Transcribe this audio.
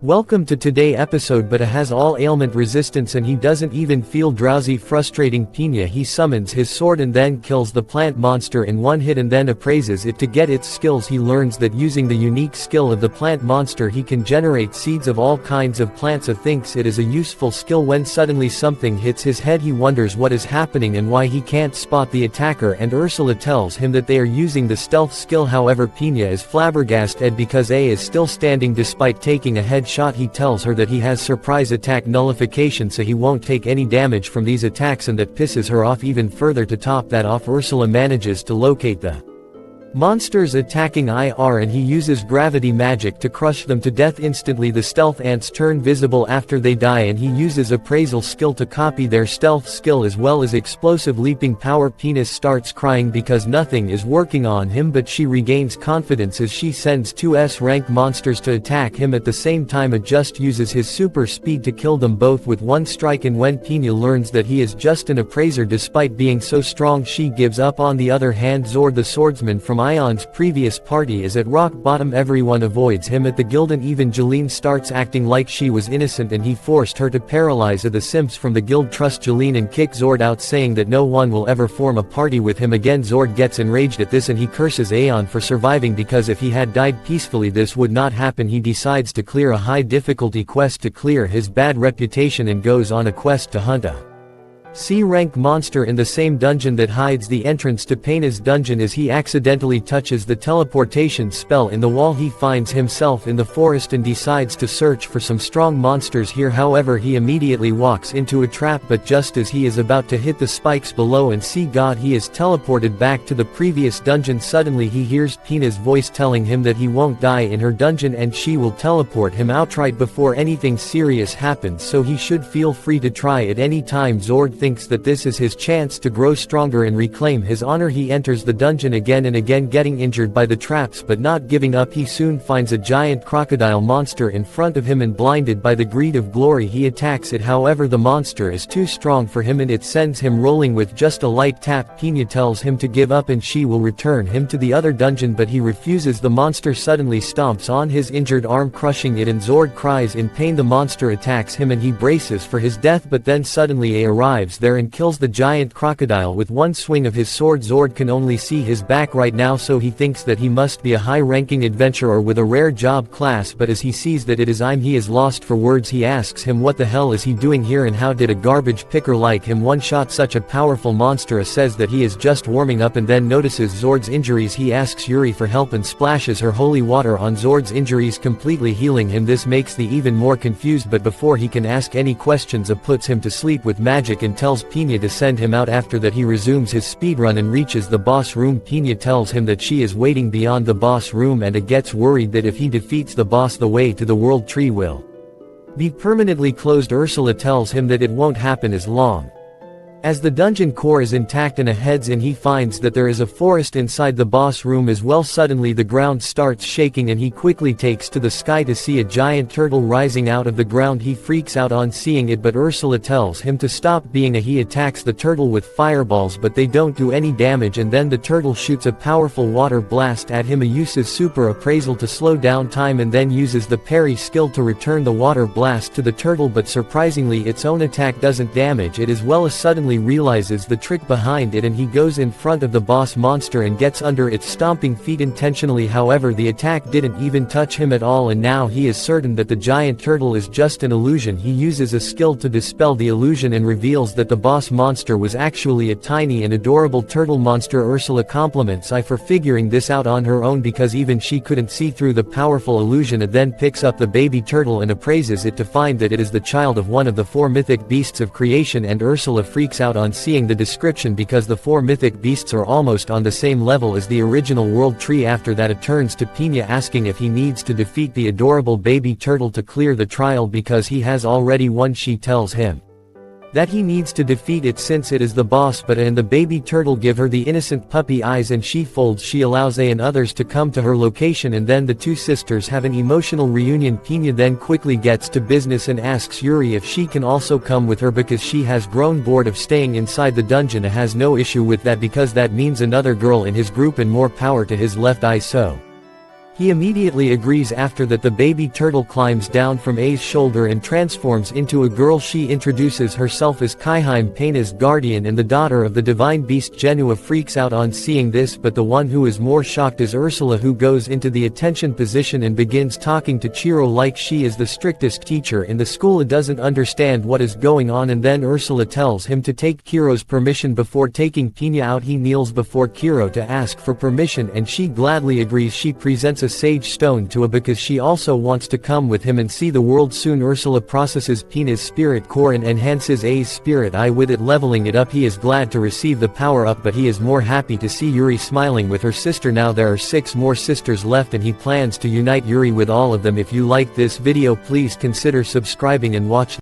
Welcome to today episode, but has all ailment resistance and he doesn't even feel drowsy. Frustrating Pina, he summons his sword and then kills the plant monster in one hit and then appraises it to get its skills. He learns that using the unique skill of the plant monster he can generate seeds of all kinds of plants. He thinks it is a useful skill when suddenly something hits his head. He wonders what is happening and why he can't spot the attacker, and Ursula tells him that they are using the stealth skill. However, Pina is flabbergasted because A is still standing despite taking a headshot. He tells her that he has surprise attack nullification so he won't take any damage from these attacks, and that pisses her off even further. To top that off, Ursula manages to locate the monsters attacking IR and he uses gravity magic to crush them to death instantly. The stealth ants turn visible after they die and he uses appraisal skill to copy their stealth skill as well as explosive leaping power. Penis starts crying because nothing is working on him, but she regains confidence as she sends two S-rank monsters to attack him at the same time. A just uses his super speed to kill them both with one strike, and when Pina learns that he is just an appraiser despite being so strong, she gives up. On the other hand, Zord the swordsman from Ion's previous party is at rock bottom. Everyone avoids him at the guild and even Jeline starts acting like she was innocent and he forced her to paralyze the simps from the guild trust Jeline and kick Zord out, saying that no one will ever form a party with him again. Zord gets enraged at this and he curses Aeon for surviving because if he had died peacefully this would not happen. He decides to clear a high difficulty quest to clear his bad reputation and goes on a quest to hunt a C-rank monster in the same dungeon that hides the entrance to Pena's dungeon. As he accidentally touches the teleportation spell in the wall, he finds himself in the forest and decides to search for some strong monsters here. However, he immediately walks into a trap, but just as he is about to hit the spikes below and see God, he is teleported back to the previous dungeon. Suddenly he hears Pena's voice telling him that he won't die in her dungeon and she will teleport him outright before anything serious happens, so he should feel free to try at any time. Zord thinks that this is his chance to grow stronger and reclaim his honor. He enters the dungeon again and again, getting injured by the traps but not giving up. He soon finds a giant crocodile monster in front of him and blinded by the greed of glory he attacks it. However, the monster is too strong for him and it sends him rolling with just a light tap. Pina tells him to give up and she will return him to the other dungeon, but he refuses. The monster suddenly stomps on his injured arm, crushing it, and Zord cries in pain. The monster attacks him and he braces for his death, but then suddenly A arrives there and kills the giant crocodile with one swing of his sword. Zord can only see his back right now, so he thinks that he must be a high-ranking adventurer with a rare job class, but as he sees that it is he is lost for words. He asks him what the hell is he doing here and how did a garbage picker like him one-shot such a powerful monster. Says that he is just warming up and then notices Zord's injuries. He asks Yuri for help and splashes her holy water on Zord's injuries, completely healing him. This makes the even more confused, but before he can ask any questions, puts him to sleep with magic and tells Pina to send him out. After that he resumes his speedrun and reaches the boss room. Pina tells him that she is waiting beyond the boss room and gets worried that if he defeats the boss the way to the world tree will be permanently closed. Ursula tells him that it won't happen as long as the dungeon core is intact, and heads in he finds that there is a forest inside the boss room as well. Suddenly the ground starts shaking and he quickly takes to the sky to see a giant turtle rising out of the ground. He freaks out on seeing it, but Ursula tells him to stop being he attacks the turtle with fireballs, but they don't do any damage, and then the turtle shoots a powerful water blast at him. He uses super appraisal to slow down time and then uses the parry skill to return the water blast to the turtle, but surprisingly its own attack doesn't damage it as well. As suddenly realizes the trick behind it and he goes in front of the boss monster and gets under its stomping feet intentionally. However, the attack didn't even touch him at all, and now he is certain that the giant turtle is just an illusion. He uses a skill to dispel the illusion and reveals that the boss monster was actually a tiny and adorable turtle monster. Ursula compliments I for figuring this out on her own because even she couldn't see through the powerful illusion, and then picks up the baby turtle and appraises it to find that it is the child of one of the four mythic beasts of creation, and Ursula freaks out on seeing the description because the four mythic beasts are almost on the same level as the original world tree. After that it turns to Pina asking if he needs to defeat the adorable baby turtle to clear the trial because he has already won. She tells him that he needs to defeat it since it is the boss, but and the baby turtle give her the innocent puppy eyes and she folds. She allows A and others to come to her location and then the two sisters have an emotional reunion. Pina then quickly gets to business and asks Yuri if she can also come with her because she has grown bored of staying inside the dungeon and has no issue with that because that means another girl in his group and more power to his left eye. So He immediately agrees. After that, the baby turtle climbs down from A's shoulder and transforms into a girl. She introduces herself as Kaiheim Paina's guardian and the daughter of the divine beast. Genua freaks out on seeing this, but the one who is more shocked is Ursula, who goes into the attention position and begins talking to Chiro like she is the strictest teacher in the school. He doesn't understand what is going on, and then Ursula tells him to take Kiro's permission before taking Pina out. He kneels before Kiro to ask for permission and she gladly agrees. She presents a sage stone to her because she also wants to come with him and see the world. Soon Ursula processes Pina's spirit core and enhances A's spirit eye with it, leveling it up. He is glad to receive the power up, but he is more happy to see Yuri smiling with her sister. Now there are 6 more sisters left and he plans to unite Yuri with all of them. If you like this video, please consider subscribing and watch